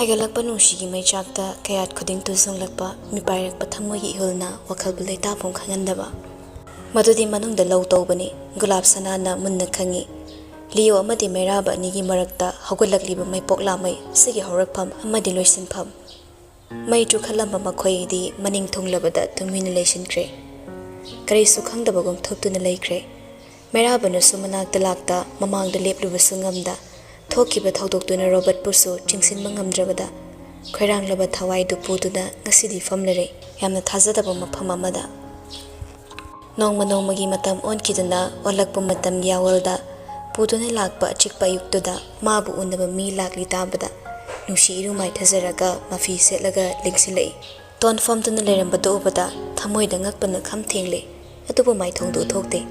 Haigalakpa nungshigi maichakta kayat khuding tuzunglakpa mipairakpa thamoigi ihulna wakhalbu leitapom khangandaba. Madudi manungda lau tawbani gulab sanana munna khangi. Liyo amadi mairaba anigi marakta haugalakliba maipok lamai sigi haurakpham amadi loisinpham. Mai chukhalamba makhoidi maning thunglabada tungmina leisinkhre. Karisu khangdabagum thoptuna leikhre. Mairabana sumanakta lakta mamangda leplubasu ngamda. Thokiba thaudoktuna Robert Pusu chingsinma ngamdrabada khoiranglaba thawaidu puduna ngasidi famlare yamna thajadaba mafam amada nongma nongmagi matam onkiduna olakpa matam yawalda puduna lakpa achikpa yuktuda mabu unaba mi lakli tabada nungsi irumai thajaraga mafi setlaga lingsilai ton famtuna lerambada ubada thamoida ngakpana khamthengle atubu mai thongdu thokte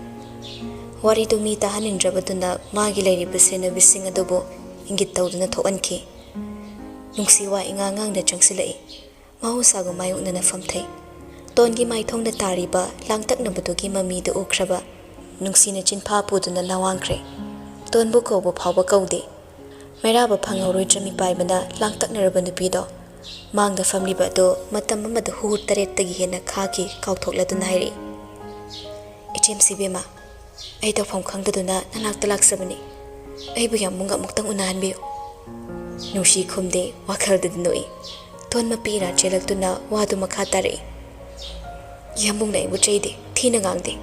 wari tu mi tahanindrabaduna magi lairibasena bising adubo ingit tawduna thokanki nungsiwa ingangang changsilai mahusagu mayuknana famthai tongi maithongna tariba langtaknabadugi mamidu ukhraba nungsina chinpha puduna lawangkhre tonbu kawbo phawba kawde mairaba phangawroitrami paibana langtaknaraba nupido mangda famliba do matam amada hur tarettagi hena khaki kawthokladuna hairi HMC bema ai tawfam khangdaduna nalakta laksabani aibu yam munga muktang unahanbiyo nungsi khumde wakhaldadanoi ton mapira chelaktuna wadu makha tare yamung na ibu chaide thina ngangde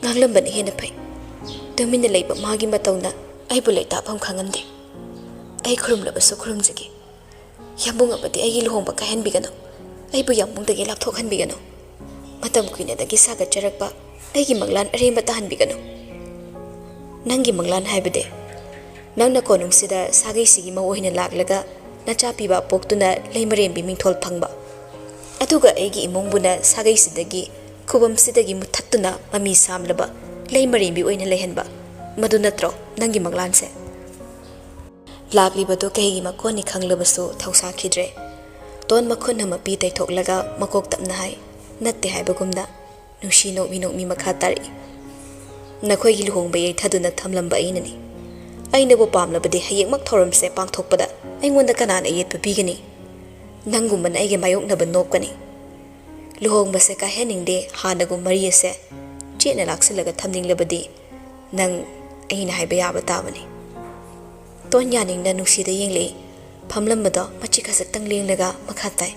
nganglambani hena phai tumina leiba magi matawna aibu leita pham khangande ai khurumlabasu khurumjagi yamung abadi ai luhongba kahenbigano aibu yamung dagi lapthok hanbigano matam kuina dagi saga charakpa aigi manglan aremba tahanbigano nangi manglan haibade nangna konungsida sagai sigi mawohina laklaga nachapiba poktuna leimarembi mingthol phangba aduga aigi imongbuna sagai sidagi khubam sidagi muthattuna mami samlaba leimarembi oina lehenba madu natro nangi manglanse laklibado kaigi makoni khanglabasu thausa khidre ton makhun hama pi taithoklaga makok tapna hai natte haibagumda nungsi nokmi makha tari nakhoi luhongba yai thaduna thamlamba ainani ainabu pamlabadi hayekmak thoramse pangthokpada aingonda kanana yetpa bigani nangumban aige mayoknaba nopkani luhongba se ka heningde hanagu mari ase chena laksilaga thamninglabadi nang aina haiba yaba tabani ton yaningna nungsida yengle phamlambada machi khasaktang lenglaga makhatai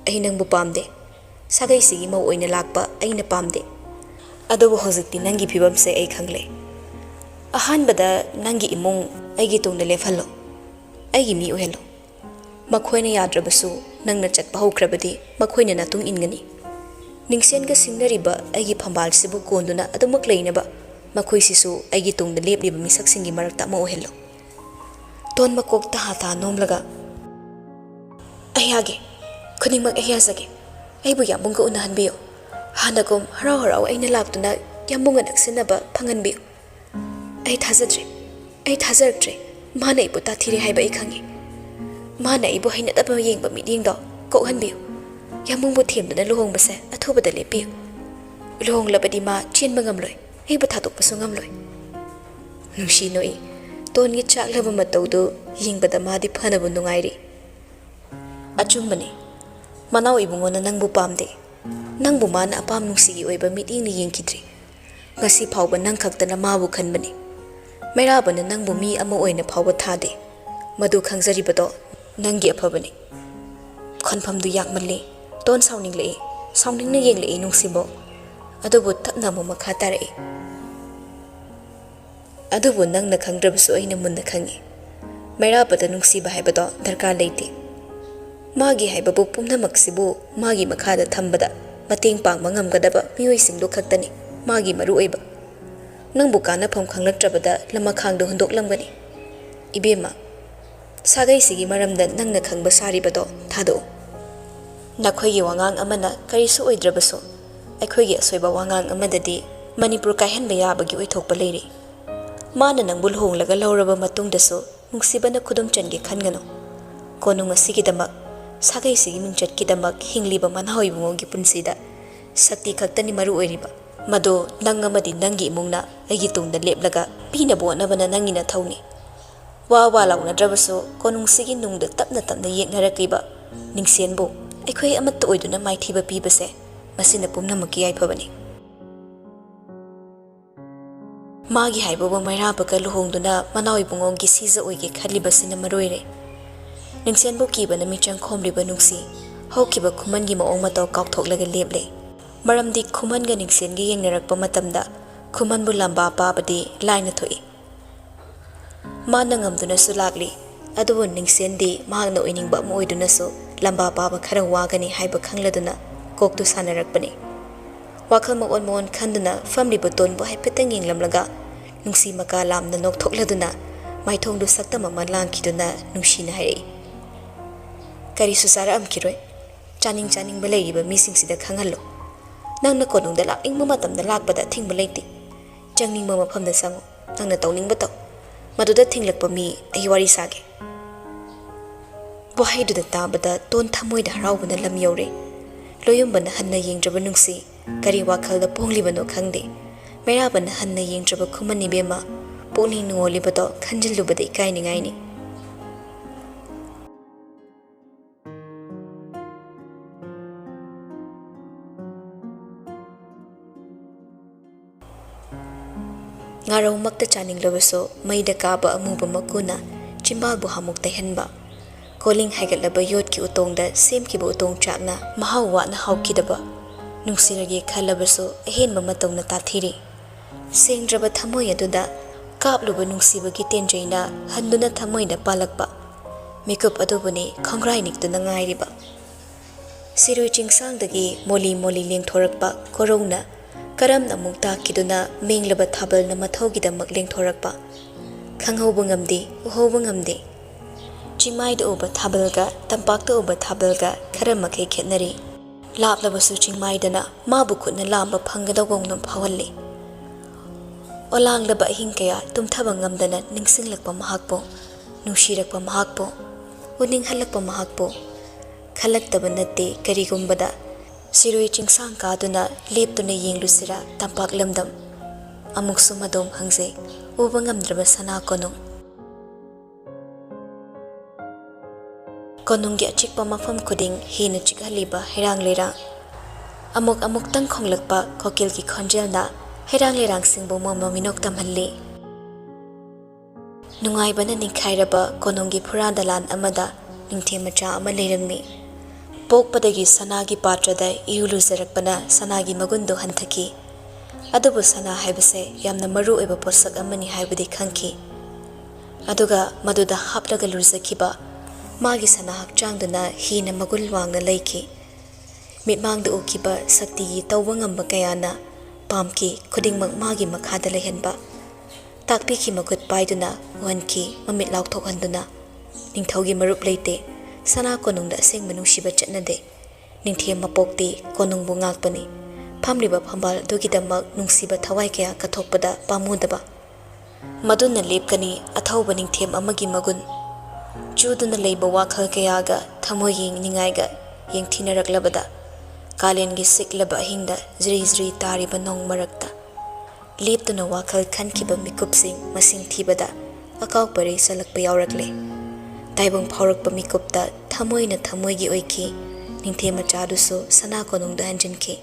ainangbu pamde sagai sigi mau oina lakpa aina pamde adobo hojikti nangi phibam se ai khangle ahanbada nangi imung aigi tungna lefhallo aigi mi ohelo makhoina yadrabasu nangna chatpa hokrabadi makhoina natung ingani ningsenga singnariba aigi phambal sibu konduna adumak leinaba makhoi sisu aigi tungna lepliba misak singi marakta ma ohelo ton makok ta hata nomlaga ayage khuningmak ayasage aibu yambunga unahanbiyo hanagum harau harau aina laktuna yambunga naksinaba phanganbiyo ai thazartre mana ibu tathire haiba I khangi mana ibu haina daba yengba midingdo kokhanbiyo yambungbu themduna luhongbase athubada lepiyo luhonglabadi ma chenba ngamloi aibu thatokpasu ngamloi nungsi noi tongi chaklaba matawdu yingbada madi phanabu nungairi achumbani manau ibungona nangbu pamde nangbu mana apam nungsigi oiba midingni yengkidri ngasi phawba nang khaktana mabu khanbani mairabana nangbu mi ama oina phawba thade madu khangjaribado nangi aphabani khonphamdu yakmalli ton sauningna yengle nungsibo adubu tapna mo makha tare adubu nangna khangdrabasu aina munna khangi mairabada nungsiba haibado darkar leite magi haibabu pumnamaksibu magi makhada thambada mateng pangma ngamgadaba miyoisingdo khaktani magi maru oiba nangbu kana pham khanglaktrabada lama khangdo hundoklamgani ibema sagai sigi maramda nangna khangba saribado thado nakhoigi wangang amana karisu oidrabaso aikhoigi asoiba wangang amadadi Manipur kaihenba yabagi oithokpa leiri mana nangbul honglaga lauraba matungdaso nungsibana khudum change khangano konung asigidamak sagai sigi mingchatkidamak hingliba manhaoibungogi punsida sakti khaktani maru oiriba mado nang amadi nangi imungna aigi tungda lepलागा pina bonabana nangina thauni Wa launad꯭ꯔꯕꯁꯨ ꯀꯣꯅꯨꯡꯁꯤꯒꯤ ꯅꯨꯡꯗ ꯇꯞꯅ ꯇꯞꯅ ꯌꯦꯛꯅꯔꯛꯂꯤꯕ ꯅꯤꯡꯁꯦꯟꯕꯨ ꯑꯩꯈꯣꯏ ꯑꯃꯠꯇ ꯑꯣꯏꯗꯨꯅ ꯃꯥꯏꯊꯤꯕ ꯄꯤꯕꯁꯦ ꯃꯁꯤꯅ ꯄꯨꯝꯅꯃꯛꯀꯤ ꯌꯥꯏꯐꯕꯅꯤ꯫ ꯃꯥꯒꯤ ꯍꯥꯏꯕꯕꯨ ꯃꯩꯔꯥꯕꯒ ꯂꯨꯍꯣꯡꯗꯨꯅ ꯃꯅꯥꯎ ꯏꯕꯨꯡꯉꯣꯒꯤ ꯁꯤꯖ ꯑꯣꯏꯒꯦ ꯈꯜꯂꯤꯕꯁꯤꯅ ꯃꯔꯣꯏꯔꯦ꯫ ꯅꯤꯡꯁꯦꯟꯕꯨ ꯀꯤꯕꯅ ꯃꯤꯆꯪ ꯈꯣꯝꯂꯤꯕ ꯅꯨꯡꯁꯤ ꯍꯧꯈꯤꯕ ꯈꯨꯃꯟꯒꯤ ꯃꯑꯣꯡ ꯃꯇꯧ ꯀꯥꯎꯊꯣꯛꯂꯒ ꯂꯦꯞꯂꯦ꯫ ꯃꯔꯝꯗꯤ ꯈꯨꯃꯟꯒ ꯅꯤꯡꯁꯦꯟꯒ ꯌꯦꯡꯅꯔꯛꯄ ꯃꯇꯝꯗ ꯈꯨꯃꯟꯕꯨ ꯂꯥꯝꯕꯥ ꯄꯥꯕꯗꯤ ꯂꯥꯏꯅ ꯊꯣꯛꯏ꯫ ꯃꯥꯅ ꯉꯝꯗꯨꯅꯁꯨ ꯂꯥꯛꯂꯤ, ꯑꯗꯨꯕꯨ ꯅꯤꯡꯁꯦꯟꯗꯤ ꯃꯍꯥꯛꯅ ꯑꯣꯏꯅꯤꯡꯕ ꯑꯃ ꯑꯣꯏꯗꯨꯅꯁꯨ ꯂꯥꯝꯕꯥ ꯄꯥꯕ ꯈꯔ ꯋꯥꯒꯅꯤ ꯍꯥꯏꯕ ꯈꯪꯂꯗꯨꯅ ꯀꯣꯛꯇꯨ ꯁꯥꯟꯅꯔꯛꯄꯅꯤ꯫ ꯋꯥꯈꯜ ꯃꯑꯣꯟ ꯃꯑꯣꯟ ꯈꯟꯗꯨꯅ ꯐꯝꯂꯤꯕ ꯇꯣꯟꯕꯨ ꯍꯥꯏꯐꯦꯠꯇꯪ ꯌꯦꯡꯂꯝꯂꯒ ꯅꯨꯡꯁꯤ ꯃꯀꯥ ꯂꯥꯝꯅ ꯅꯣꯛꯊꯣꯛꯂꯗꯨꯅ ꯃꯥꯏꯊꯣꯡꯗꯨ ꯁꯛꯇꯝ ꯑꯃ ꯂꯥꯡꯈꯤꯗꯨꯅ ꯅꯨꯡꯁꯤꯅ ꯍꯥꯏꯔꯛꯏ, "ꯀꯔꯤꯁꯨ ꯆꯥꯔꯛꯑꯝꯈꯤꯔꯣꯏ, ꯆꯥꯅꯤꯡꯕ ꯂꯩꯔꯤꯕ ꯃꯤꯁꯤꯡꯁꯤꯗ ꯈꯪꯍꯜꯂꯨ꯫ ꯅꯪꯅ ꯀꯣꯅꯨꯡꯗ ꯂꯥꯛꯅꯤꯡꯕ ꯃꯇꯝꯗ ꯂꯥꯛꯄꯗ ꯑꯊꯤꯡꯕ ꯂꯩꯇꯦ꯫ ꯆꯪꯅꯤꯡꯕ ꯃꯐꯝꯗ ꯆꯪꯉꯨ, ꯅꯪꯅ ꯇꯧꯅꯤꯡꯕ ꯇꯧ, ꯃꯗꯨꯗ ꯊꯤꯡꯂꯛꯄ ꯃꯤ ꯑꯩ ꯋꯥꯔꯤ ꯁꯥꯒꯦ." ꯋꯥꯍꯩꯗꯨꯗ ꯇꯥꯕꯗ ꯇꯣꯟ ꯊꯃꯣꯏꯗ ꯍꯔꯥꯎꯕꯅ ꯂꯝ ꯌꯧꯔꯦ꯫ ꯂꯣꯌꯨꯝꯕꯅ ꯍꯟꯅ ꯌꯦꯡꯗ꯭ꯔꯕ ꯅꯨꯡꯁꯤ ꯀꯔꯤ ꯋꯥꯈꯜꯗ ꯄꯣꯡꯂꯤꯕꯅꯣ ꯈꯪꯗꯦ꯫ ꯃꯩꯔꯥꯕꯅ ꯍꯟꯅ ꯌꯦꯡꯗ꯭ꯔꯕ ꯈꯨꯃꯟ ꯏꯕꯦꯝꯃ ꯄꯨꯛꯅꯤꯡ ꯅꯨꯡꯉꯣꯜꯂꯤꯕꯗꯣ ꯈꯟꯖꯤꯜꯂꯨꯕꯗ ꯏꯀꯥꯏꯅꯤꯡꯉꯥꯏꯅꯤ꯫ ꯉꯥꯔꯧꯃꯛꯇ ꯆꯥꯅꯤꯡꯂꯕꯁꯨ ꯃꯩꯗ ꯀꯥꯕ ꯑꯃꯨꯕ ꯃꯀꯨꯅ ꯆꯤꯝꯕꯥꯜꯕꯨ ꯍꯥꯃꯨꯛ ꯇꯩꯍꯟꯕ, ꯀꯣꯂꯤꯡ ꯍꯥꯏꯒꯠꯂꯕ ꯌꯣꯠꯀꯤ ꯎꯇꯣꯡꯗ ꯁꯦꯝꯈꯤꯕ ꯎꯇꯣꯡ ꯆꯥꯛꯅ ꯃꯍꯥꯎ ꯋꯥꯠꯅ ꯍꯥꯎꯈꯤꯗꯕ, ꯅꯨꯡꯁꯤꯔꯒꯦ ꯈꯜꯂꯕꯁꯨ ꯑꯍꯦꯟꯕ ꯃꯇꯧꯅ ꯇꯥꯊꯤꯔꯤ꯫ ꯁꯦꯡꯗ꯭ꯔꯕ ꯊꯃꯣꯏ ꯑꯗꯨꯗ ꯀꯥꯞꯂꯨꯕ ꯅꯨꯡꯁꯤꯕꯒꯤ ꯇꯦꯟꯖꯩꯅ ꯍꯟꯗꯨꯅ ꯊꯃꯣꯏꯗ ꯄꯥꯜꯂꯛꯄ ꯃꯤꯀꯨꯞ ꯑꯗꯨꯕꯨꯅꯤ ꯈꯣꯡꯒ꯭ꯔꯥꯏ ꯅꯤꯛꯇꯨꯅ ꯉꯥꯏꯔꯤꯕ꯫ ꯁꯤꯔꯣꯏ ꯆꯤꯡꯁꯥꯡꯗꯒꯤ ꯃꯣꯂꯤ ꯃꯣꯂꯤ ꯂꯦꯡꯊꯣꯔꯛꯄ ꯀꯣꯔꯧꯅ ꯀꯔꯝꯅ ꯑꯃꯨꯛ ꯇꯥꯛꯈꯤꯗꯨꯅ ꯃꯦꯡꯂꯕ ꯊꯥꯕꯜꯅ ꯃꯊꯧꯒꯤꯗꯃꯛ ꯂꯦꯡꯊꯣꯔꯛꯄ, ꯈꯪꯍꯧꯕ ꯉꯝꯗꯦ, ꯎꯍꯧꯕ ꯉꯝꯗꯦ꯫ ꯆꯤꯡꯃꯥꯏꯗ ꯎꯕ ꯊꯥꯕꯜꯒ ꯇꯝꯄꯥꯛꯇ ꯎꯕ ꯊꯥꯕꯜꯒ ꯈꯔ ꯃꯈꯩ ꯈꯦꯠꯅꯔꯤ꯫ ꯂꯥꯞꯂꯕꯁꯨ ꯆꯤꯡꯃꯥꯏꯗꯅ ꯃꯥꯕꯨ ꯈꯨꯠꯅ ꯂꯥꯝꯕ ꯐꯪꯒꯗꯧꯕꯧꯅ ꯐꯥꯎꯍꯜꯂꯤ꯫ ꯑꯣꯂꯥꯡꯂꯕ ꯑꯍꯤꯡ ꯀꯌꯥ ꯇꯨꯝꯊꯕ ꯉꯝꯗꯅ ꯅꯤꯡꯁꯤꯡꯂꯛꯄ ꯃꯍꯥꯛꯄꯨ, ꯅꯨꯡꯁꯤꯔꯛꯄ ꯃꯍꯥꯛꯄꯨ, ꯎꯅꯤꯡꯍꯜꯂꯛꯄ ꯃꯍꯥꯛꯄꯨ ꯈꯜꯂꯛꯇꯕ ꯅꯠꯇꯦ ꯀꯔꯤꯒꯨꯝꯕꯗ ꯁꯤꯔꯣꯏ ꯆꯤꯡꯁꯥꯡ ꯀꯥꯗꯨꯅ ꯂꯦꯞꯇꯨꯅ ꯌꯦꯡꯂꯨꯁꯤꯔꯥ ꯇꯝꯄꯥꯛ ꯂꯝꯗꯝ, ꯑꯃꯨꯛꯁꯨ ꯃꯗꯣꯝ ꯍꯪꯖꯩ ꯎꯕ ꯉꯝꯗ꯭ꯔꯕ ꯁꯅꯥ ꯀꯣꯅꯨꯡ꯫ ꯀꯣꯅꯨꯡꯒꯤ ꯑꯆꯤꯛꯄ ꯃꯐꯝ ꯈꯨꯗꯤꯡ ꯍꯦꯟꯅ ꯆꯤꯛꯍꯜꯂꯤꯕ ꯍꯩꯔꯥꯡ ꯂꯩꯔꯥꯡ, ꯑꯃꯨꯛꯇꯪ ꯈꯣꯡꯂꯛꯄ ꯀꯣꯀꯤꯜꯒꯤ ꯈꯣꯟꯖꯦꯜꯅ ꯍꯩꯔꯥꯡ ꯂꯩꯔꯥꯡꯁꯤꯡꯕꯨ ꯃꯃꯤꯅꯣꯛ ꯇꯝꯍꯜꯂꯤ꯫ ꯅꯨꯡꯉꯥꯏꯕꯅ ꯅꯤꯡꯈꯥꯏꯔꯕ ꯀꯣꯅꯨꯡꯒꯤ ꯐꯨꯔꯥ ꯗꯂꯥꯟ ꯑꯃꯗ ꯅꯤꯡꯊꯦꯝ ꯃꯆꯥ ꯑꯃ ꯂꯩꯔꯝꯃꯤ꯫ ꯄꯣꯛꯄꯗꯒꯤ ꯁꯅꯥꯒꯤ ꯄꯥꯇ꯭ꯔꯗ ꯏꯔꯨ ꯂꯨꯖꯔꯛꯄꯅ ꯁꯅꯥꯒꯤ ꯃꯒꯨꯟꯗꯨ ꯍꯟꯊꯈꯤ꯫ ꯑꯗꯨꯕꯨ ꯁꯅꯥ ꯍꯥꯏꯕꯁꯦ ꯌꯥꯝꯅ ꯃꯔꯨ ꯑꯣꯏꯕ ꯄꯣꯠꯁꯛ ꯑꯃꯅꯤ ꯍꯥꯏꯕꯗꯤ ꯈꯪꯈꯤ꯫ ꯑꯗꯨꯒ ꯃꯗꯨꯗ ꯍꯥꯞꯂꯒ ꯂꯨꯖꯈꯤꯕ ꯃꯥꯒꯤ ꯁꯅꯥ ꯍꯛꯆꯥꯡꯗꯨꯅ ꯍꯦꯟꯅ ꯃꯒꯨꯟ ꯋꯥꯡꯅ ꯂꯩꯈꯤ꯫ ꯃꯤꯠꯃꯥꯡꯗ ꯎꯈꯤꯕ ꯁꯛꯇꯤꯒꯤ ꯇꯧꯕ ꯉꯝꯕ ꯀꯌꯥꯅ ꯄꯥꯝꯈꯤ ꯈꯨꯗꯤꯡꯃꯛ ꯃꯥꯒꯤ ꯃꯈꯥꯗ ꯂꯩꯍꯟꯕ, ꯇꯥꯛꯄꯤꯈꯤ ꯃꯈꯨꯠ ꯄꯥꯏꯗꯨꯅ ꯎꯍꯟꯈꯤ ꯃꯃꯤꯠ ꯂꯥꯎꯊꯣꯛꯍꯟꯗꯨꯅ꯫ ꯅꯤꯡꯊꯧꯒꯤ ꯃꯔꯨꯞ ꯂꯩꯇꯦ, ꯁꯅꯥ ꯀꯣꯅꯨꯡꯗ ꯑꯁꯦꯡꯕ ꯅꯨꯡꯁꯤꯕ ꯆꯠꯅꯗꯦ꯫ ꯅꯤꯡꯊꯦꯝ ꯃꯄꯣꯛꯇꯤ ꯀꯣꯅꯨꯡꯕꯨ ꯉꯥꯛꯄꯅꯤ, ꯐꯝꯂꯤꯕ ꯐꯝꯕꯥꯜ ꯑꯗꯨꯒꯤꯗꯃꯛ ꯅꯨꯡꯁꯤꯕ ꯊꯋꯥꯏ ꯀꯌꯥ ꯀꯠꯊꯣꯛꯄꯗ ꯄꯥꯝꯃꯨꯗꯕ꯫ ꯃꯗꯨꯅ ꯂꯦꯞꯀꯅꯤ ꯑꯊꯧꯕ ꯅꯤꯡꯊꯦꯝ ꯑꯃꯒꯤ ꯃꯒꯨꯟ꯫ ꯆꯨꯗꯨꯅ ꯂꯩꯕ ꯋꯥꯈꯜ ꯀꯌꯥꯒ ꯊꯃꯣꯏ ꯌꯦꯡꯅꯤꯡꯉꯥꯏꯒ ꯌꯦꯡꯊꯤꯅꯔꯛꯂꯕꯗ ꯀꯥꯂꯦꯟꯒꯤ ꯁꯤꯛꯂꯕ ꯑꯍꯤꯡꯗ ꯖ꯭ꯔꯤ ꯖ꯭ꯔꯤ ꯇꯥꯔꯤꯕ ꯅꯣꯡ ꯃꯔꯛꯇ ꯂꯦꯞꯇꯨꯅ ꯋꯥꯈꯜ ꯈꯟꯈꯤꯕ ꯃꯤꯀꯨꯞꯁꯤꯡ ꯃꯁꯤꯡ ꯊꯤꯕꯗ ꯑꯀꯥꯎ ꯄꯔꯩ ꯆꯜꯂꯛꯄ ꯌꯥꯎꯔꯛꯂꯦ꯫ ꯇꯥꯏꯕꯪ ꯐꯥꯎꯔꯛꯄ ꯃꯤꯀꯨꯞꯇ ꯊꯃꯣꯏꯅ ꯊꯃꯣꯏꯒꯤ ꯑꯣꯏꯈꯤ, ꯅꯤꯡꯊꯦꯝ ꯃꯆꯥꯗꯨꯁꯨ ꯁꯅꯥ ꯀꯣꯅꯨꯡꯗ ꯍꯟꯖꯤꯟꯈꯤ꯫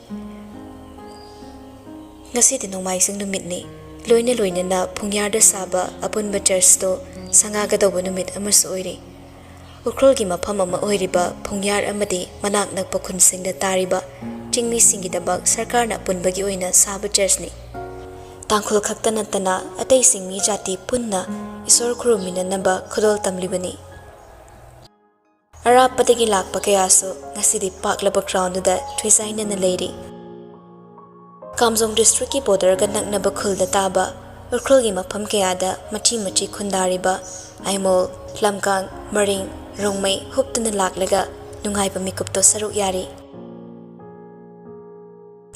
ꯉꯁꯤꯗꯤ ꯅꯣꯡꯃꯥꯏꯖꯤꯡ ꯅꯨꯃꯤꯠꯅꯤ, ꯂꯣꯏꯅ ꯂꯣꯏꯅꯅ ꯄꯨꯡꯌꯥꯔꯗ ꯁꯥꯕ ꯑꯄꯨꯟꯕ ꯆꯔꯆꯇꯣ ꯁꯪꯒꯥꯒꯗꯧꯕ ꯅꯨꯃꯤꯠ ꯑꯃꯁꯨ ꯑꯣꯏꯔꯤ꯫ ꯎꯈ꯭ꯔꯨꯜꯒꯤ ꯃꯐꯝ ꯑꯃ ꯑꯣꯏꯔꯤꯕ ꯄꯨꯡꯌꯥꯔ ꯑꯃꯗꯤ ꯃꯅꯥꯛ ꯅꯛꯄ ꯈꯨꯟꯁꯤꯡꯗ ꯇꯥꯔꯤꯕ ꯆꯤꯡꯃꯤꯁꯤꯡꯒꯤꯗꯃꯛ ꯁꯔꯀꯥꯔꯅ ꯑꯄꯨꯟꯕꯒꯤ ꯑꯣꯏꯅ ꯁꯥꯕ ꯆꯔꯆꯅꯤ꯫ ꯇꯥꯡꯈꯨꯜ ꯈꯛꯇ ꯅꯠꯇꯅ ꯑꯇꯩ ꯆꯤꯡꯃꯤ ꯖꯥꯇꯤ ꯄꯨꯟꯅ ꯏꯁꯣꯔ ꯈꯨꯔꯨꯝꯃꯤꯟꯅꯅꯕ ꯈꯨꯗꯣꯜ ꯇꯝꯂꯤꯕꯅꯤ꯫ ꯑꯔꯥꯞꯄꯗꯒꯤ ꯂꯥꯛꯄ ꯀꯌꯥꯁꯨ ꯉꯁꯤꯗꯤ ꯄꯥꯛꯂꯕ ꯀ꯭ꯔꯥꯎꯟꯗꯨꯗ ꯊꯣꯏꯆꯥꯏꯅꯅ ꯂꯩꯔꯤ꯫ ꯀꯥꯝꯖꯣꯡ ꯗꯤꯁꯇ꯭ꯔꯤꯛꯀꯤ ꯕꯣꯔꯗꯔꯒ ꯅꯛꯅꯕ ꯈꯨꯜꯗ ꯇꯥꯕ ꯎꯈ꯭ꯔꯨꯜꯒꯤ ꯃꯐꯝ ꯀꯌꯥꯗ ꯃꯆꯤ ꯃꯆꯤ ꯈꯨꯟꯗꯥꯔꯤꯕ ꯑꯥꯏꯃꯣꯜ, ꯂꯝꯀꯥꯡ, ꯃꯔꯤꯡ, ꯔꯣꯡꯃꯩ ꯍꯨꯞꯇꯨꯅ ꯂꯥꯛꯂꯒ ꯅꯨꯡꯉꯥꯏꯕ ꯃꯤꯀꯨꯞꯇꯣ ꯁꯔꯨꯛ ꯌꯥꯔꯤ꯫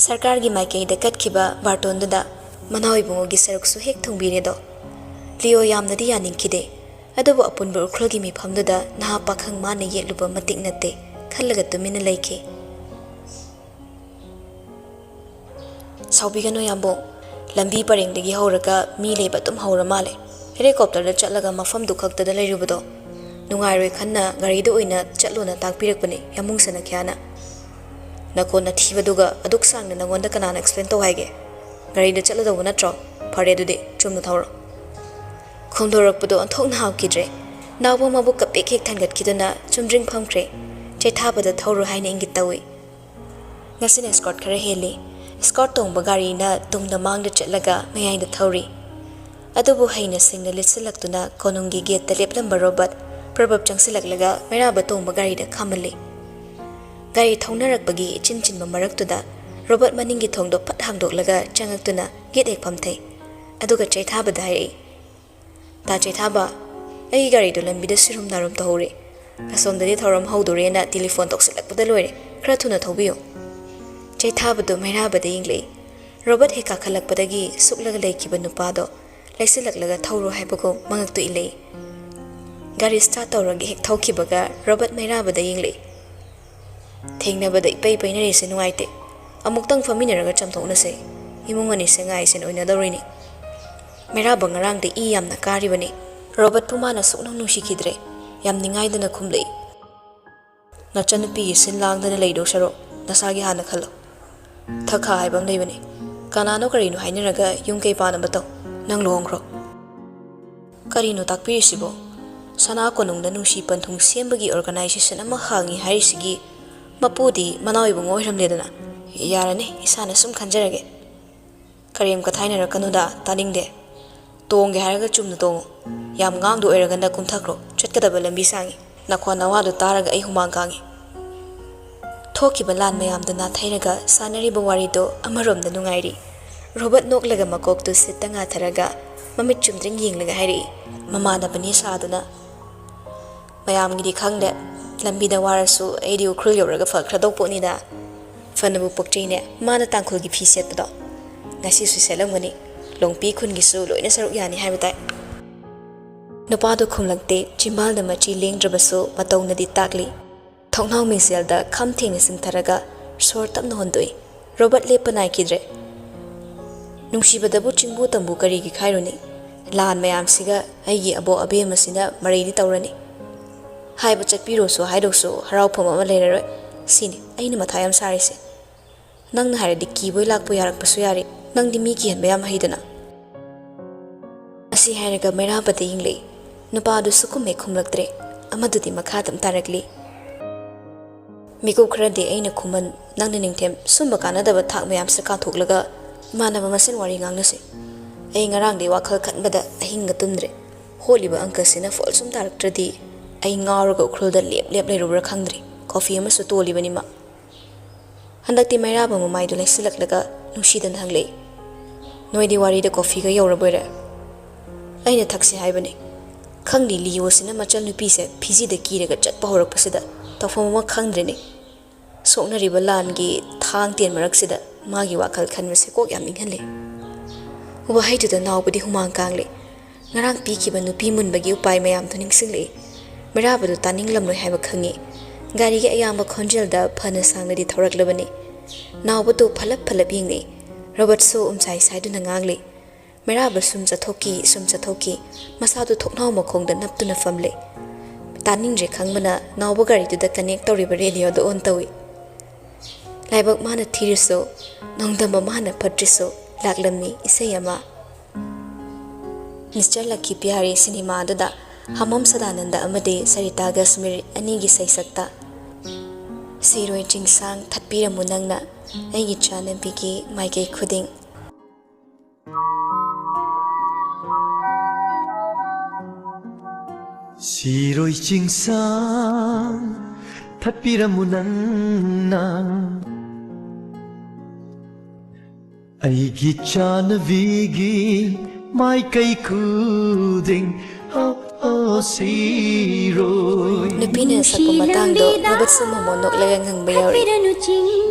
ꯁꯔꯀꯥꯔꯒꯤ ꯃꯥꯏꯀꯩꯗ ꯀꯠꯈꯤꯕ ꯕꯥꯔꯇꯣꯟꯗꯨꯗ ꯃꯅꯥꯎ ꯏꯕꯨꯡꯉꯣꯒꯤ ꯁꯔꯨꯛꯁꯨ ꯍꯦꯛ ꯊꯨꯡꯕꯤꯔꯦꯗꯣ꯫ ꯂꯤꯌꯣ ꯌꯥꯝꯅꯗꯤ ꯌꯥꯅꯤꯡꯈꯤꯗꯦ, ꯑꯗꯨꯕꯨ ꯑꯄꯨꯟꯕ ꯎꯈ꯭ꯔꯨꯜꯒꯤ ꯃꯤꯐꯝꯗꯨꯗ ꯅꯍꯥ ꯄꯥꯈꯪ ꯃꯥꯅ ꯌꯦꯠꯂꯨꯕ ꯃꯇꯤꯛ ꯅꯠꯇꯦ ꯈꯜꯂꯒ ꯇꯨꯃꯤꯟꯅ ꯂꯩꯈꯤ꯫ ꯁꯥꯎꯕꯤꯒꯅꯨ ꯌꯥꯝꯕꯣꯡ, ꯂꯝꯕꯤ ꯄꯔꯦꯡꯗꯒꯤ ꯍꯧꯔꯒ ꯃꯤ ꯂꯩꯕ ꯑꯗꯨꯝ ꯍꯧꯔ ꯃꯥꯜꯂꯦ, ꯍꯦꯂꯤꯀꯣꯞꯇꯔꯗ ꯆꯠꯂꯒ ꯃꯐꯝꯗꯨ ꯈꯛꯇꯗ ꯂꯩꯔꯨꯕꯗꯣ ꯅꯨꯡꯉꯥꯏꯔꯣꯏ ꯈꯟꯅ ꯒꯥꯔꯤꯗ ꯑꯣꯏꯅ ꯆꯠꯂꯣꯅ ꯇꯥꯛꯄꯤꯔꯛꯄꯅꯤ ꯌꯥꯃꯨꯡ ꯁꯅꯈ꯭ꯌꯥꯅ ꯅꯀꯣꯟꯅ ꯊꯤꯕꯗꯨꯒ ꯑꯗꯨꯛ ꯁꯥꯡꯅ ꯅꯉꯣꯟꯗ ꯀꯅꯥꯅ ꯑꯦꯛꯁꯄ꯭ꯂꯦꯟ ꯇꯧ ꯍꯥꯏꯒꯦ ꯒꯥꯔꯤꯗ ꯆꯠꯂꯗꯧꯕ ꯅꯠꯇ꯭ꯔꯣ ꯐꯔꯦ ꯑꯗꯨꯗꯤ ꯆꯨꯝꯅ ꯊꯧꯔꯣ ꯈꯣꯡꯗꯣꯔꯛꯄꯗꯣ ꯑꯣꯟꯊꯣꯛꯅ ꯍꯥꯎꯈꯤꯗ꯭ꯔꯦ ꯅꯥꯎꯕ ꯃꯕꯨꯛꯀ ꯄꯦꯛ ꯍꯦꯛ ꯊꯥꯡꯒꯠꯈꯤꯗꯨꯅ ꯆꯨꯝꯗ꯭ꯔꯤꯡ ꯐꯝꯈ꯭ꯔꯦ ꯆꯩꯊꯥꯕꯗ ꯊꯧꯔꯣ ꯍꯥꯏꯅ ꯏꯪꯒꯤꯠ ꯇꯧꯏ ꯉꯁꯤꯅ ꯁ꯭ꯀꯣꯔꯠ ꯈꯔ ꯍꯦꯜꯂꯤ ꯁ꯭ꯀꯣꯔꯠ ꯇꯣꯡꯕ ꯒꯥꯔꯤꯅ ꯇꯨꯡꯗ ꯃꯥꯡꯗ ꯆꯠꯂꯒ ꯃꯌꯥꯏꯗ ꯊꯧꯔꯤ ꯑꯗꯨꯕꯨ ꯍꯩꯅ ꯁꯤꯡꯅ ꯂꯤꯠꯁꯤꯜꯂꯛꯇꯨꯅ ꯀꯣꯅꯨꯡꯒꯤ ꯒꯦꯠꯇ ꯂꯦꯞꯂꯝꯕ ꯔꯣꯕꯠ ꯄ꯭ꯔꯕꯞ ꯆꯪꯁꯤꯜꯂꯛꯂꯒ ꯃꯩꯔꯥꯕ ꯇꯣꯡꯕ ꯒꯥꯔꯤꯗ ꯈꯥꯝꯍꯜꯂꯤ ꯒꯥꯔꯤ ꯊꯧꯅꯔꯛꯄꯒꯤ ꯏꯆꯤꯟ ꯆꯤꯟꯕ ꯃꯔꯛꯇꯨꯗ ꯔꯣꯕꯠ ꯃꯅꯤꯡꯒꯤ ꯊꯣꯡꯗꯣ ꯐꯠ ꯍꯥꯡꯗꯣꯛꯂꯒ ꯆꯪꯉꯛꯇꯨꯅ ꯒꯦꯠ ꯍꯦꯛ ꯐꯝꯊꯩ ꯑꯗꯨꯒ ꯆꯩꯊꯥꯕꯗ ꯍꯥꯏꯔꯛꯏ ꯇꯥ ꯆꯩꯊꯥꯕ ꯑꯩꯒꯤ ꯒꯥꯔꯤꯗꯣ ꯂꯝꯕꯤꯗ ꯁꯤꯔꯨꯝ ꯅꯥꯔꯨꯝ ꯇꯧꯍꯧꯔꯦ ꯑꯁꯣꯝꯗꯗꯤ ꯊꯧꯔꯝ ꯍꯧꯗꯣꯔꯦꯅ ꯇꯦꯂꯤꯐꯣꯟ ꯇꯧꯁꯤꯜꯂꯛꯄꯗ ꯂꯣꯏꯔꯦ ꯈꯔ ꯊꯨꯅ ꯊꯧꯕꯤꯌꯨ ꯆꯩꯊꯥꯕꯗꯣ ꯃꯩꯔꯥꯕꯗ ꯌꯦꯡꯂꯛꯏ ꯔꯣꯕꯠ ꯍꯦꯛ ꯀꯥꯈꯠꯂꯛꯄꯗꯒꯤ ꯁꯨꯛꯂꯒ ꯂꯩꯈꯤꯕ ꯅꯨꯄꯥꯗꯣ ꯂꯩꯁꯤꯜꯂꯛꯂꯒ ꯊꯧꯔꯣ ꯍꯥꯏꯕꯒꯨꯝ ꯃꯉꯛꯇꯨ ꯏꯜꯂꯛꯏ ꯒꯥꯔꯤ ꯁ꯭ꯇꯥꯔꯠ ꯇꯧꯔꯒ ꯍꯦꯛ ꯊꯧꯈꯤꯕꯒ ꯔꯣꯕꯠ ꯃꯩꯔꯥꯕꯗ ꯌꯦꯡꯂꯛꯏ ꯊꯦꯡꯅꯕꯗ ꯏꯄꯩ ꯄꯩꯅꯔꯤꯁꯦ ꯅꯨꯡꯉꯥꯏꯇꯦ ꯑꯃꯨꯛꯇꯪ ꯐꯝꯃꯤꯟꯅꯔꯒ ꯆꯝꯊꯣꯛꯅꯁꯦ ꯏꯃꯨꯡ ꯑꯅꯤꯁꯦ ꯉꯥꯏꯁꯦꯅ ꯑꯣꯏꯅꯗꯧꯔꯤꯅꯤ ꯃꯩꯔꯥꯕ ꯉꯔꯥꯡꯗ ꯏ ꯌꯥꯝꯅ ꯀꯥꯔꯤꯕꯅꯤ ꯔꯣꯕꯠꯄꯨ ꯃꯥꯅ ꯁꯨꯛꯅꯨꯡ ꯅꯨꯡꯁꯤꯈꯤꯗ꯭ꯔꯦ ꯌꯥꯝ ꯅꯤꯡꯉꯥꯏꯗꯅ ꯈꯨꯝꯂꯛꯏ ꯅꯆꯟꯅꯨꯄꯤꯒꯤ ꯁꯤꯟ ꯂꯥꯡꯗꯅ ꯂꯩꯗꯧ ꯁꯔꯨꯛ ꯅꯁꯥꯒꯤ ꯍꯥꯟꯅ ꯈꯜꯂꯣ ꯊꯛꯈꯥ ꯍꯥꯏꯕ ꯑꯃ ꯂꯩꯕꯅꯤ ꯀꯅꯥꯅꯣ ꯀꯔꯤꯅꯣ ꯍꯥꯏꯅꯔꯒ ꯌꯨꯝ ꯀꯩ ꯄꯥꯟꯅꯕ ꯇꯧ ꯅꯪ ꯂꯨꯍꯣꯡꯈ꯭ꯔꯣ ꯀꯔꯤꯅꯣ ꯇꯥꯛꯄꯤꯔꯤꯁꯤꯕꯣ ꯁꯅꯥ ꯀꯣꯅꯨꯡꯗ ꯅꯨꯡꯁꯤ ꯄꯟꯊꯨꯡ ꯁꯦꯝꯕꯒꯤ ꯑꯣꯔꯒꯅꯥꯏꯖꯦꯁꯟ ꯑꯃ ꯍꯥꯡꯉꯤ ꯍꯥꯏꯔꯤꯁꯤꯒꯤ ꯃꯄꯨꯗꯤ ꯃꯅꯥꯎ ꯏꯕꯨꯡ ꯑꯣꯏꯔꯝꯂꯦꯗꯅ ꯌꯥꯔꯅꯤ ꯏꯁꯥꯅ ꯁꯨꯝ ꯈꯟꯖꯔꯒꯦ ꯀꯔꯤꯝ ꯀꯊꯥꯏꯅꯔꯛꯀꯅꯨꯗ ꯇꯥꯅꯤꯡꯗꯦ ꯇꯣꯡꯒꯦ ꯍꯥꯏꯔꯒ ꯆꯨꯝꯅ ꯇꯣꯡꯉꯨ ꯌꯥꯝ ꯉꯥꯡꯗꯣ ꯑꯣꯏꯔꯒꯅ ꯀꯨꯝꯊꯈ꯭ꯔꯣ ꯆꯠꯀꯗꯕ ꯂꯝꯕꯤ ꯁꯥꯡꯉꯤ ꯅꯈꯣꯟ ꯅꯋꯥꯗꯨ ꯇꯥꯔꯒ ꯑꯩ ꯍꯨꯃꯥꯡ ꯀꯥꯡꯉꯤ ꯊꯣꯛꯈꯤꯕ ꯂꯥꯟ ꯃꯌꯥꯝꯗꯨ ꯅꯥꯊꯩꯔꯒ ꯁꯥꯟꯅꯔꯤꯕ ꯋꯥꯔꯤꯗꯣ ꯑꯃꯔꯣꯝꯗ ꯅꯨꯡꯉꯥꯏꯔꯤ ꯔꯣꯕꯠ ꯅꯣꯛꯂꯒ ꯃꯀꯣꯛꯇꯨ ꯁꯤꯠꯇ ꯉꯥꯊꯔꯒ ꯃꯃꯤꯠ ꯆꯨꯝꯗ꯭ꯔꯤꯡ ꯌꯦꯡꯂꯒ ꯍꯥꯏꯔꯛꯏ ꯃꯃꯥꯟꯅꯕꯅꯤ ꯁꯥꯗꯨꯅ ꯃꯌꯥꯝꯒꯤꯗꯤ ꯈꯪꯗꯦ ꯂꯝꯕꯤꯗ ꯋꯥꯔꯁꯨ ꯑꯩꯗꯤ ꯎꯈ꯭ꯔꯨꯜ ꯌꯧꯔꯒ ꯐꯈ꯭ꯔꯗꯧ ꯄꯣꯠꯅꯤꯗ ꯐꯅꯕꯨ ꯄꯣꯛꯆꯩꯅꯦ ꯃꯥꯅ ꯇꯥꯡꯈꯨꯜꯒꯤ ꯐꯤ ꯁꯦꯠꯄꯗꯣ ꯉꯁꯤꯁꯨ ꯁꯦꯠꯂꯝꯒꯅꯤ ꯂꯣꯡꯄꯤ ꯈꯨꯟꯒꯤꯁꯨ ꯂꯣꯏꯅ ꯁꯔꯨꯛ ꯌꯥꯅꯤ ꯍꯥꯏꯕ ꯇꯥꯏ ꯅꯨꯄꯥꯗꯨ ꯈꯨꯝꯂꯛꯇꯦ ꯆꯤꯝꯕꯥꯜꯗ ꯃꯆꯤ ꯂꯦꯡꯗ꯭ꯔꯕꯁꯨ ꯃꯇꯧꯅꯗꯤ ꯇꯥꯛꯂꯤ ꯊꯣꯡꯅꯥꯎ ꯃꯤꯡꯁꯦꯜꯗ ꯈꯝ ꯊꯦꯡꯅ ꯆꯤꯡꯊꯔꯒ ꯁꯣꯔ ꯇꯞꯅ ꯍꯣꯟꯗꯣꯛꯏ ꯔꯣꯕꯠ ꯂꯦꯞꯄ ꯅꯥꯏꯈꯤꯗ꯭ꯔꯦ ꯅꯨꯡꯁꯤꯕꯗꯕꯨ ꯆꯤꯡꯕꯨ ꯇꯝꯕꯨ ꯀꯔꯤꯒꯤ ꯈꯥꯏꯔꯨꯅꯤ ꯂꯥꯟ ꯃꯌꯥꯝꯁꯤꯒ ꯑꯩꯒꯤ ꯑꯕꯣꯛ ꯑꯕꯦꯝ ꯑꯁꯤꯅ ꯃꯔꯩꯗꯤ ꯇꯧꯔꯅꯤ ꯍꯥꯏꯕ ꯆꯠꯄꯤꯔꯣꯁꯨ ꯍꯥꯏꯗꯧꯁꯨ ꯍꯔꯥꯎꯐꯝ ꯑꯃ ꯂꯩꯔꯔꯣꯏ ꯁꯤꯅꯤ ꯑꯩꯅ ꯃꯊꯥ ꯌꯥꯝ ꯁꯥꯔꯤꯁꯦ ꯅꯪꯅ ꯍꯥꯏꯔꯗꯤ ꯀꯤꯕꯣꯏ ꯂꯥꯛꯄ ꯌꯥꯔꯛꯄꯁꯨ ꯌꯥꯔꯤ ꯅꯪꯗꯤ ꯃꯤ ꯀꯤꯍꯟꯕ ꯌꯥꯝ ꯍꯩꯗꯅ ꯑꯁꯤ ꯍꯥꯏꯔꯒ ꯃꯩꯔꯥꯕꯗ ꯌꯦꯡꯂꯛꯏ ꯅꯨꯄꯥꯗꯨ ꯁꯨꯛꯈꯨꯝ ꯍꯦꯛ ꯈꯨꯝꯂꯛꯇ꯭ꯔꯦ ꯑꯃꯗꯨꯗꯤ ꯃꯈꯥꯗ ꯇꯥꯔꯛꯂꯤ ꯃꯤꯀꯨꯞ ꯈꯔꯗꯤ ꯑꯩꯅ ꯈꯨꯃꯟ ꯅꯪꯅ ꯅꯤꯡꯊꯦꯝ ꯁꯨꯝꯕ ꯀꯥꯟꯅꯗꯕ ꯊꯥꯛ ꯃꯌꯥꯝꯁꯦ ꯀꯥꯊꯣꯛꯂꯒ ꯏꯃꯥꯟꯅꯕ ꯃꯁꯦꯟ ꯋꯥꯔꯤ ꯉꯥꯡꯅꯁꯦ ꯑꯩ ꯉꯔꯥꯡꯗꯤ ꯋꯥꯈꯜ ꯈꯟꯕꯗ ꯑꯍꯤꯡꯒ ꯇꯨꯝꯗ꯭ꯔꯦ ꯍꯣꯠꯂꯤꯕ ꯑꯪꯀꯁꯤꯅ ꯐꯣꯜ ꯁꯨꯝ ꯇꯥꯔꯛꯇ꯭ꯔꯗꯤ ꯑꯩ ꯉꯥꯎꯔꯒ ꯎꯈ꯭ꯔꯨꯜꯗ ꯂꯦꯞ ꯂꯩꯔꯨꯕ꯭ꯔꯥ ꯈꯪꯗ꯭ꯔꯤ ꯀꯣꯐꯤ ꯑꯃꯁꯨ ꯇꯣꯜꯂꯤꯕꯅꯤ ꯃꯥ ꯍꯟꯗꯛꯇꯤ ꯃꯩꯔꯥꯕ ꯃꯃꯥꯏꯗꯨ ꯂꯩꯁꯤꯜꯂꯛꯂꯒ ꯅꯨꯡꯁꯤꯗꯅ ꯍꯪꯂꯛꯏ ꯅꯣꯏꯗꯤ ꯋꯥꯔꯤꯗ ꯀꯣꯐꯤꯒ ꯌꯧꯔꯕꯣꯏꯔꯦ ꯑꯩꯅ ꯊꯛꯁꯤ ꯍꯥꯏꯕꯅꯤ ꯈꯪꯗꯤ ꯂꯤꯌꯣꯁꯤꯅ ꯃꯆꯜ ꯅꯨꯄꯤꯁꯦ ꯐꯤꯖꯤꯗ ꯀꯤꯔꯒ ꯆꯠꯄ ꯍꯧꯔꯛꯄꯁꯤꯗ ꯇꯧꯐꯝ ꯑꯃ ꯈꯪꯗ꯭ꯔꯦꯅꯤ ꯁꯣꯛꯅꯔꯤꯕ ꯂꯥꯟꯒꯤ ꯊꯥꯡ ꯇꯦꯟ ꯃꯔꯛꯁꯤꯗ ꯃꯥꯒꯤ ꯋꯥꯈꯜ ꯈꯟꯕꯁꯦ ꯀꯣꯛ ꯌꯥꯝ ꯅꯤꯡꯍꯜꯂꯤ ꯋꯥꯍꯩꯗꯨꯗ ꯅꯥꯎꯕꯗꯤ ꯍꯨꯃꯥꯡ ꯀꯥꯡꯂꯤ ꯉꯔꯥꯡ ꯄꯤꯈꯤꯕ ꯅꯨꯄꯤ ꯃꯨꯟꯕꯒꯤ ꯎꯄꯥꯏ ꯃꯌꯥꯝꯗꯨ ꯅꯤꯡꯁꯤꯡꯂꯛꯏ ꯃꯩꯔꯥꯕꯗꯨ ꯇꯥꯅꯤꯡꯂꯝꯂꯣꯏ ꯍꯥꯏꯕ ꯈꯪꯉꯤ ꯒꯥꯔꯤꯒꯤ ꯑꯌꯥꯝꯕ ꯈꯣꯟꯖꯦꯜꯗ ꯐꯅ ꯁꯥꯡꯅꯗꯤ ꯊꯧꯔꯛꯂꯕꯅꯤ ꯅꯥꯎꯕꯗꯨ ꯐꯂꯞ ꯌꯦꯡꯂꯛꯏ ꯔꯣꯕꯠꯁꯨ ꯎꯝꯁꯥꯏ ꯁꯥꯏꯗꯨꯅ ꯉꯥꯡꯂꯤ ꯃꯩꯔꯥꯕ ꯁꯨꯝ ꯆꯠꯊꯣꯛꯈꯤ ꯃꯁꯥꯗꯨ ꯊꯣꯛꯅꯥꯎ ꯃꯈꯣꯡꯗ ꯅꯞꯇꯨꯅ ꯐꯝꯂꯦ ꯇꯥꯅꯤꯡꯗ꯭ꯔꯦ ꯈꯪꯕꯅ ꯅꯥꯎꯕ ꯒꯥꯔꯤꯗꯨꯗ ꯀꯅꯦꯛ ꯇꯧꯔꯤꯕ ꯔꯦꯗꯤꯑꯣꯗ ꯑꯣꯟ ꯇꯧꯏ ꯂꯥꯏꯕꯛ ꯃꯥꯅ ꯊꯤꯔꯁꯨ ꯅꯣꯡꯗꯝꯕ ꯃꯥꯅ ꯐꯠꯇ꯭ꯔꯁꯨ ꯂꯥꯛꯂꯝꯃꯤ ꯏꯁꯩ ꯑꯃ ꯃꯤꯁꯇꯔ ꯂꯛꯀꯤ ꯄꯤꯌꯥꯔꯤ ꯁꯤꯅꯦꯃꯥ ꯑꯗꯨꯗ ꯍꯃꯝ ꯁꯗꯥꯅꯟꯗ ꯑꯃꯗꯤ ꯁꯔꯤꯇꯥ ꯒꯁꯃꯤꯔ ꯑꯅꯤꯒꯤ ꯁꯩꯁꯛꯇ ꯁꯤꯔꯣꯏ ꯆꯤꯡꯁꯥꯡ ꯊꯠꯄꯤꯔꯝꯃꯨ ꯅꯪꯅ ꯑꯩꯒꯤ ꯆꯥꯅꯕꯤꯒꯤ ꯃꯥꯏꯀꯩ ꯈꯨꯗꯤꯡ 시로이 찡상 탓비라무 낭나 아이기 짜나비기 마이카이 쿠딩 시로이 Nupina sakpa matangdo Robert sa mamonok lagang hangba yauri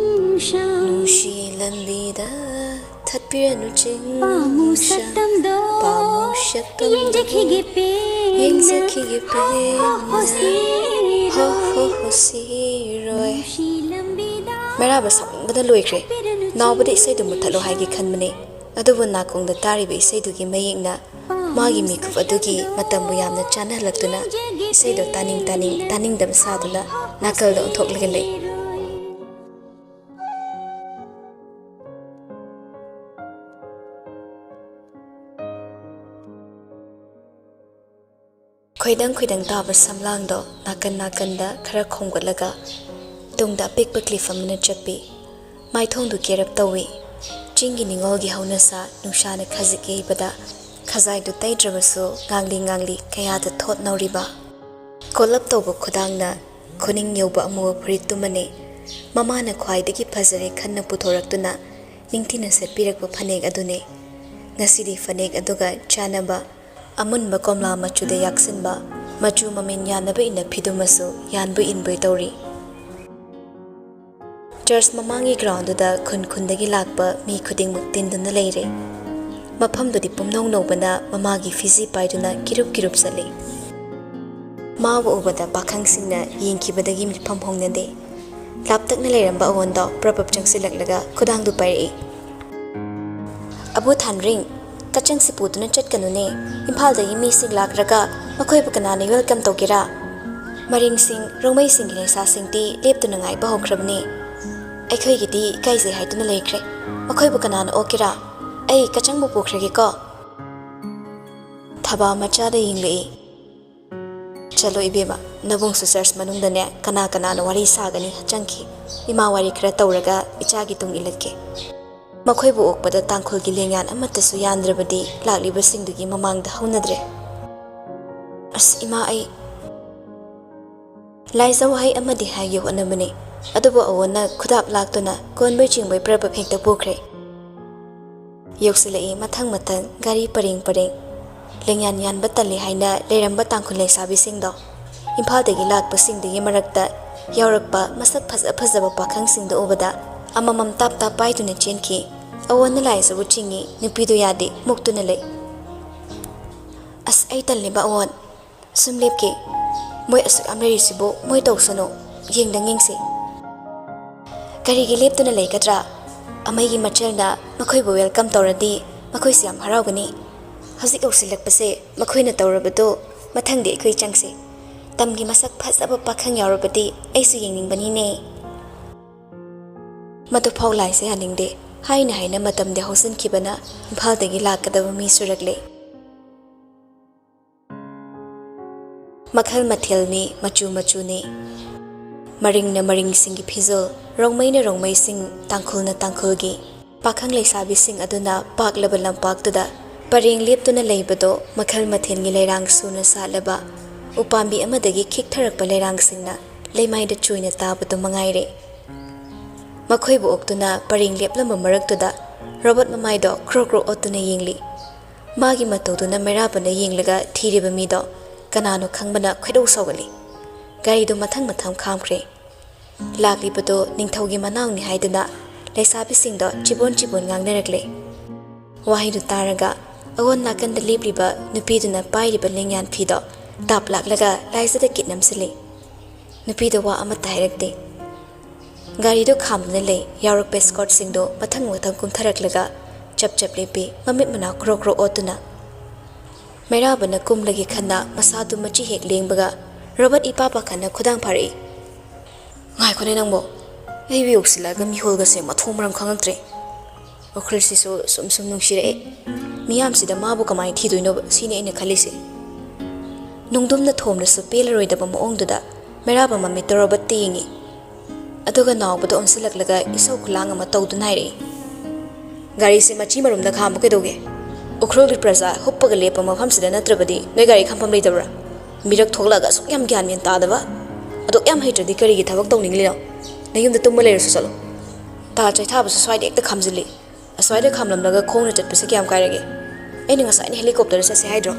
Nushi lambida Tatpiranu chingsha Pamushaktam Yengzakhi Ho ho siroi Meraba saungbada loikre Naubada isaidu muthalo haigi khanmane Adubu nakongda tariba isaidugi mayekna Magi mikuf adugi matambu yamna chana halaktuna isaido taning dam saduna nakal da onthok lagalay. Khoidang taba samlang do nakan da khara khonggatlaga tungda pikpa cliff amna chapi maithong du kerap tawi chingi ningol gi haunasa nungshana khazike bada khazai du taidrabaso ngangli kaya da thot nauriba kolap tobo khudangna khuning yoba amu phritumane mamana khwaidagi phazare khanna puthoraktuna ningthina setpirakba phanek adune ngasidi phanek aduga chanaba amunba komla machude yaksinba machu mamin yanaba ina phidumasu yanbu inboi tauri Church mamangi ground da khundagi lakpa mi khuding muk tinduna leire mafam dodi pumnong nobana mamagi fizi paiduna kirup sali mawa ubada pakhang singna yengkibadagi mifam hongnade laptakna leiramba awonda prapap changsilaklaga khudang du pairi abu thanring kachang siputuna chatkanune imphal da yimi sing lakraga makhoi bakana ne welcome tokira maring sing rongmai sing ne sa sing ti leptuna ngai ba hokrabni Aikhoi gidi kaise haituna leikre makhoi bu kanana okira ai kachang bu pokhrege ko thaba macha da yinglei chalo ibema nabung sisters manung da ne kana no wari sagani changki ima wari khra tawraga icha gi tung ilake makhoi bu okpada tangkhul gi lengyan amata su yandrabadi lakli ba singdugi mamang da haunadre as ima ai laizaw hai amadi hayo anamani adubo awona khudap laktuna konboi chingbai prabha phekta pokre yoksilai mathang gari paring lengyan yan batali haina leramba tangkhul leisabi singdo imphal dagi lakpa singdagi marakta yaurakpa masak phajaba pakhang singdo obada amamam tap paituna chenki awona laisabu chingi nupidu yadi muktuna lei as ai talliba awon sumlepke moi asuk amrei sibo moi tawsano yengdang yengsi Karigi leptuna leikadra amaigi machelna makhoi bu welcome tawradi makhoi siam haraugani hauzik ausilakpase makhoina tawrabado mathangde khoi changse tamgi masak phasaba pakhang yaurabadi aisu yengningbani ne madu phaulai se haningde haina matamde hausan khibana bhaldagi lakadaba mi surakle makhal mathelni machu ne maring singi phizol rongmai sing tangkhulgi pakhang leisabi sing aduna paklaba lampak tuda paring leptuna leibado makhal mathengi leirang suna salaba upambi amadagi khiktharakpa leirang singna leimaida chuina tabadu mangaire makhoi bu oktuna paring leplamba maraktuda robot mamaido krokro otuna yengli magi matoduna merabana yenglaga thiriba mido kanano khangbana khidau sawgali gari do mathang khamkhre lakli bado ningthaugi manang ni haiduna leisabi singdo chibon ngangnerakle wahi du taraga agon nakan da libriba nupiduna pairiba lengyan phido tap laklaga laisada kitnamsili nupido wa ama tairakte gari do khamne le yaurok escort singdo mathang kumtharaklaga chap lepi mamit mana krokro otuna merabana kumlagi khanna masadu machi hek lengbaga Robert ipapa khana khudang phari ngai khone nangbo ei bi oksilaga mi holga se mathong maram khangaktre okhrilsi sum nungshire miyam sida mabu kamai thidoino sine ine khalise nungdumna thomna su pelaroi da bam ongduda meraba mami Robert tingi aduga nawbado onsilaklaga isau khulanga ma tawdunai re gari se machi marum da kham ke doge okhroli praza hoppaga lepa mafam sida natrabadi noi gari khampam leitabra mirak thoglaga suk yam gyan men tadaba adok yam haitradi karigi thabak tawninglino nayumda tumma leirasu salo ta chai thabu su swaide ekta khamjili aswaide khamlamlaga khongna chatpase kyam kairage aini ngasai ni helicopter sa se haidro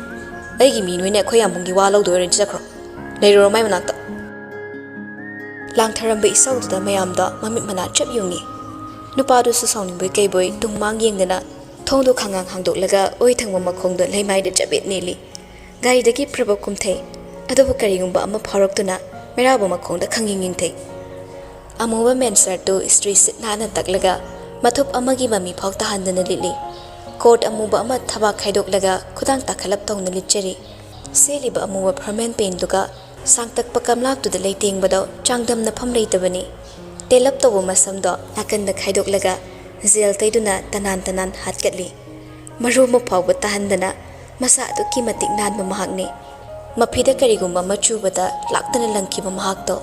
aigi mi noine khoyam bungi wa lawdo ren chakro leiro mai manakta langtharam be isawda mayamda mamit mana chap yungi nupadu su sawning boy kei boy tungmang yengdana thongdo khangang hangdoklaga oi thangma makhongdo leimai de chabet neli gari dagi prabab kumthei adobu karigumba ama pharaktuna meraba makhongda khangingingthei amuba mensar to street sit nana taklaga mathup amagi mami phawta handana lili Coat amuba ama thaba khaidoklega khudang takhalap tawna lichari seliba amuba ferment pain duga sangtak pakamlak tu de leiteng bado changdam na pham leitabani telap tawo masamdo nakan da khaidoklega zel taiduna tanan hatkatli maru ma phawba tahandana masa adu ki matik nan ma mahakni mapida karigumba machubada laktana langkiba mahakto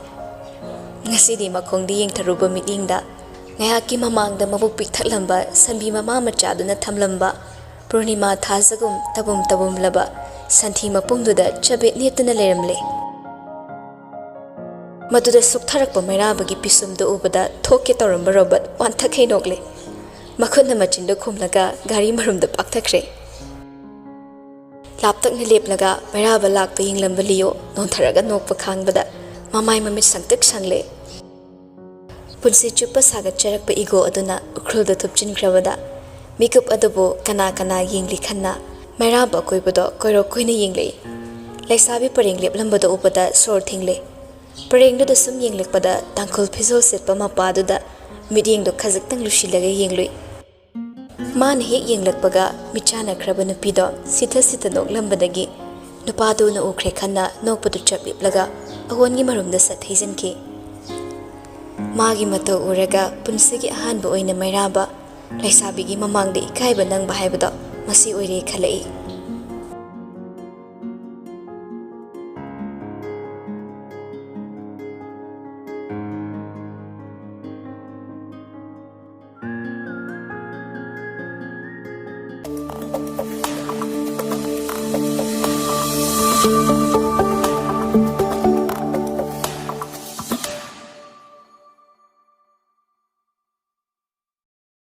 ngasidi makhongdi yengtharuba mitingda ngayaki mamangda mabuk pikthaklamba sanbi mama machaduna thamlamba purnima thazagum tabum laba santhi mapungduda chabet netuna leramle maduda suktharakpa mairabagi pisumda ubada thokke toramba robot wanthakhe nokle makhunna machinda khumlaga gari marumda pakthakre laptakna leplaga mairaba lakpa yinglamba liyo nontharaga nokpa khangbada mamai mamit sangtak sangle punsi chupa sagat charakpa ego aduna ukrulda thupchin khrabada mikap adubo kana yingli khanna mairaba koibado koiro koina yingle laisabi pareng leplambada ubada sor thingle pareng do sum yinglekpada tangkhul phizol setpa mapaduda miding do khajaktang lusilaga yinglui man hek yinglakpaga michana khraba nupido sitha noklambadagi nupadu na ukhre khanna nokpadu chapliplaga agongi marumda sathaijanki magi mato uraga punsigi ahanba oina mairaba laisabigi mamangda ikaiba nangba haibado masi oire khalai